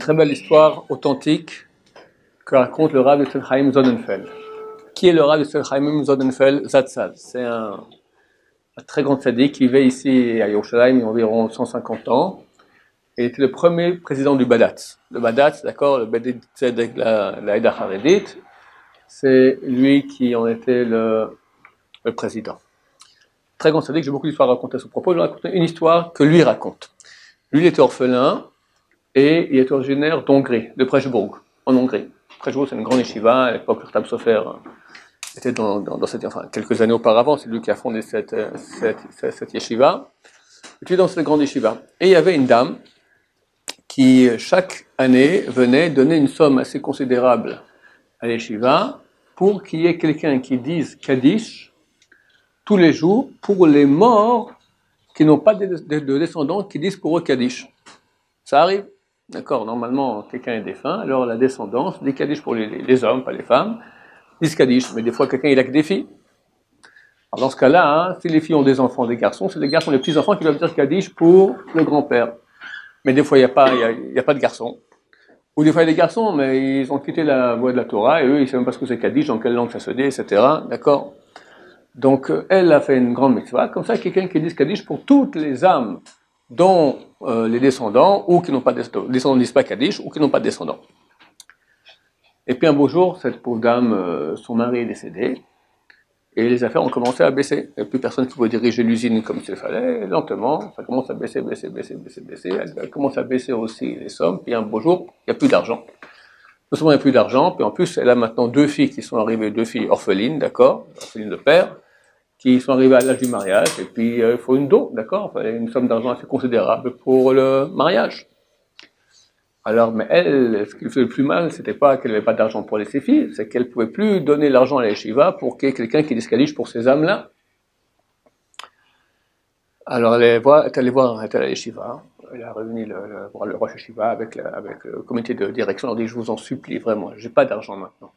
très belle histoire authentique que raconte le Rav de Tzemach Haim Sonnenfeld. Qui est le Rav de Tzemach Haim Sonnenfeld Zatzal? C'est un très grand tzaddik qui vivait ici à Yerushalayim il y a environ 150 ans. Il était le premier président du Badatz. Le Badatz, d'accord, le Beit Tzedek, la Haïda Haredit, c'est lui qui en était le président. Très grand tzaddik, j'ai beaucoup d'histoires à raconter à ce propos. Je vais raconter une histoire que lui raconte. Lui, il était orphelin et il est originaire d'Hongrie, de Pressburg, en Hongrie. Pressburg, c'est une grande yeshiva. À l'époque, le Tam Sofer était dans cette, enfin, quelques années auparavant, c'est lui qui a fondé cette yeshiva. Il était dans cette grande yeshiva. Et il y avait une dame qui, chaque année, venait donner une somme assez considérable à l'yeshiva pour qu'il y ait quelqu'un qui dise Kaddish tous les jours pour les morts qui n'ont pas de descendants qui disent pour eux Kaddish. Ça arrive, d'accord, normalement quelqu'un est défunt, alors la descendance dit Kaddish pour les hommes, pas les femmes, disent Kaddish, mais des fois quelqu'un il a que des filles. Alors dans ce cas-là, si les filles ont des enfants, des garçons, c'est les garçons, les petits-enfants qui doivent dire Kaddish pour le grand-père. Mais des fois il n'y a pas de garçons. Ou des fois il y a des garçons, mais ils ont quitté la voie de la Torah, et eux ils ne savent même pas ce que c'est Kaddish, dans quelle langue ça se dit, etc. D'accord. Donc, elle a fait une grande mitzvah, comme ça, quelqu'un qui dit Kaddish pour toutes les âmes dont les descendants, ou qui n'ont pas de descendants, ne disent pas Kaddish, ou qui n'ont pas de descendants. Et puis un beau jour, cette pauvre dame, son mari est décédé, et les affaires ont commencé à baisser. Il n'y a plus personne qui pouvait diriger l'usine comme il fallait, lentement, ça commence à baisser. Elle commence à baisser aussi les sommes, puis un beau jour, il n'y a plus d'argent. Non seulement il n'y a plus d'argent, puis en plus, elle a maintenant deux filles qui sont arrivées, deux filles orphelines, d'accord, orphelines de père, qui sont arrivés à l'âge du mariage, et puis il faut une dot, d'accord, il fallait une somme d'argent assez considérable pour le mariage. Alors, mais elle, ce qui lui faisait le plus mal, c'était pas qu'elle n'avait pas d'argent pour ses filles, c'est qu'elle pouvait plus donner l'argent à la yeshiva pour qu'il y ait quelqu'un qui disqualifie pour ces âmes-là. Alors, elle est allée voir à la yeshiva, elle a réuni le Rosh Yeshiva avec le comité de direction, elle a dit, je vous en supplie, vraiment, j'ai pas d'argent maintenant.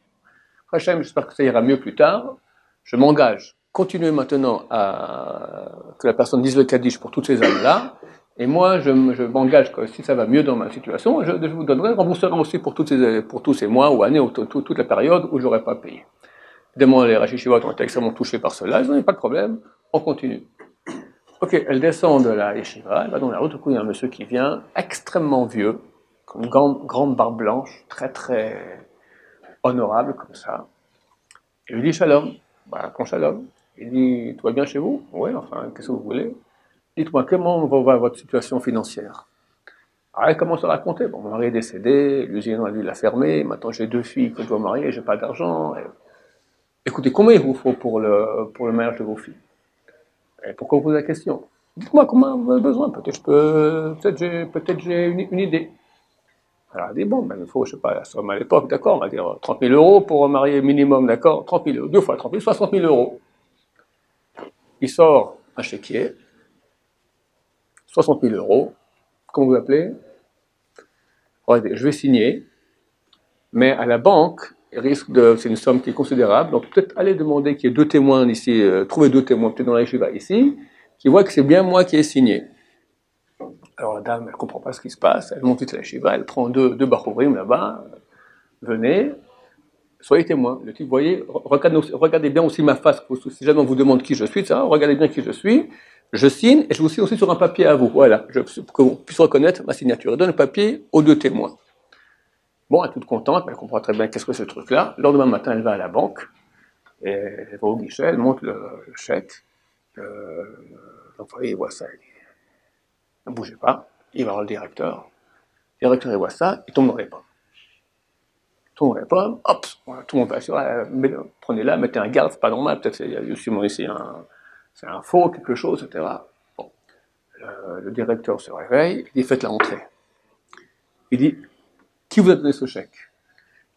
Hachem, j'espère que ça ira mieux plus tard, je m'engage. Continuez maintenant à que la personne dise le Kaddish pour toutes ces âmes-là, et moi je m'engage que si ça va mieux dans ma situation, je vous donnerai, rembourserai aussi pour tous ces mois ou années, ou toute la période où je n'aurais pas payé. Évidemment, les Rosh Yeshiva ont été extrêmement touchés par cela, ils n'ont pas de problème, on continue. Ok, elle descend de la yeshiva, elle va dans la route, du coup il y a un monsieur qui vient, extrêmement vieux, avec une grande barbe blanche, très très honorable comme ça, et lui dit Shalom, quand Shalom. Il dit, tout va bien chez vous? Oui, enfin, qu'est-ce que vous voulez? Dites-moi, comment va votre situation financière? Alors, elle commence à raconter, bon, mon mari est décédé, l'usine, lui, l'a fermé, maintenant j'ai deux filles que je dois marier, j'ai pas d'argent. Écoutez, combien il vous faut pour le mariage de vos filles? Et pourquoi vous posez la question? Dites-moi, comment vous avez besoin? Peut-être j'ai une idée. Alors, elle dit, bon, il faut, je sais pas, la somme à l'époque, d'accord, on va dire 30 000 euros pour marier minimum, d'accord, 30 000 euros, deux fois 30 000, 60 000 euros. Il sort un chéquier, 60 000 euros, comment vous appelez? Regardez, je vais signer, mais à la banque, c'est une somme qui est considérable, donc peut-être aller demander qu'il y ait deux témoins ici, trouver deux témoins, peut-être dans la yeshiva ici, qui voient que c'est bien moi qui ai signé. Alors la dame, elle ne comprend pas ce qui se passe, elle monte vite à la yeshiva, elle prend deux bachouvrim là-bas, venez, soyez témoins. Le type, voyez, regardez bien aussi ma face, si jamais on vous demande qui je suis, ça, regardez bien qui je suis, je signe, et je vous signe aussi sur un papier à vous, voilà, pour que vous puissiez reconnaître ma signature. Et donne le papier aux deux témoins. Bon, elle est toute contente, elle comprend très bien qu'est-ce que c'est ce truc-là. Le lendemain matin, elle va à la banque, et elle va au guichet, elle monte le chèque, l'employé voit ça, il dit, ne bougez pas, il va voir le directeur, il voit ça, il tombe dans les pommes. Hop, tout le monde va sur, prenez-la, mettez un garde, c'est pas normal, peut-être il y a sûrement ici c'est un faux, quelque chose, etc. Bon. Le directeur se réveille, il dit faites-la entrer. Il dit qui vous a donné ce chèque?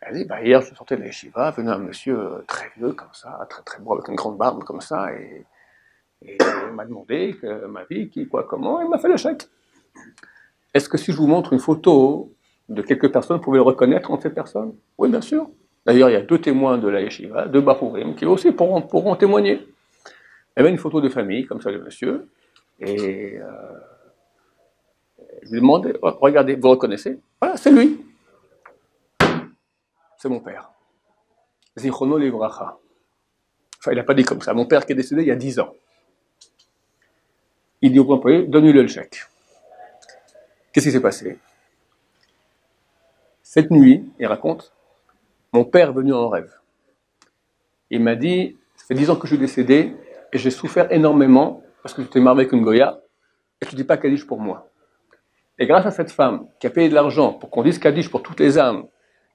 Elle dit hier je sortais de la yeshiva, venait un monsieur très vieux comme ça, très très beau, avec une grande barbe comme ça, et il m'a demandé ma vie, qui, quoi, comment, il m'a fait le chèque. Est-ce que si je vous montre une photo de quelques personnes, vous pouvez le reconnaître entre ces personnes? Oui, bien sûr. D'ailleurs, il y a deux témoins de la yeshiva, deux bachouvrim, qui aussi pourront témoigner. Il y avait une photo de famille, comme ça, le monsieur, et Je lui demande, oh, regardez, vous reconnaissez? Voilà, c'est lui. C'est mon père. Zichrono livracha. Enfin, il n'a pas dit comme ça. Mon père qui est décédé il y a 10 ans. Il dit au employé, donne-lui le chèque. Qu'est-ce qui s'est passé? Cette nuit, il raconte, mon père est venu en rêve. Il m'a dit, ça fait 10 ans que je suis décédé et j'ai souffert énormément parce que j'étais marié avec une Goya et je ne dis pas Kaddish pour moi. Et grâce à cette femme qui a payé de l'argent pour qu'on dise Kaddish pour toutes les âmes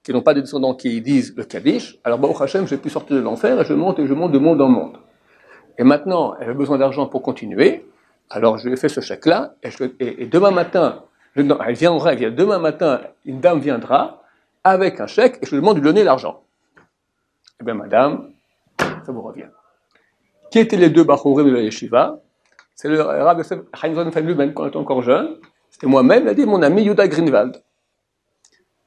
qui n'ont pas de descendants qui disent le Kaddish, alors Baruch Hashem, j'ai pu sortir de l'enfer et je monte de monde en monde. Et maintenant, elle a besoin d'argent pour continuer, alors je lui ai fait ce chèque-là et demain matin, elle vient en rêve, demain matin, une dame viendra avec un chèque et je lui demande de lui donner l'argent. Eh bien madame, ça vous revient. Qui étaient les deux Bachourim de la Yeshiva? C'est le Rav Yosef Chaim Sonnenfeld lui-même, quand on était encore jeune. C'était moi-même, il a dit mon ami Yuda Greenwald.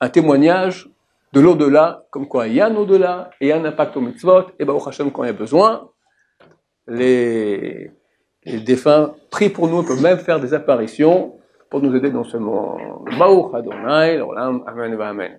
Un témoignage de l'au-delà, comme quoi il y a un au-delà et il y a un impact au mitzvot, et Baruch Hashem, quand il y a besoin, les défunts prient pour nous, peuvent même faire des apparitions pour nous aider dans ce monde. Baruch Adonai, l'olam, amen, amen.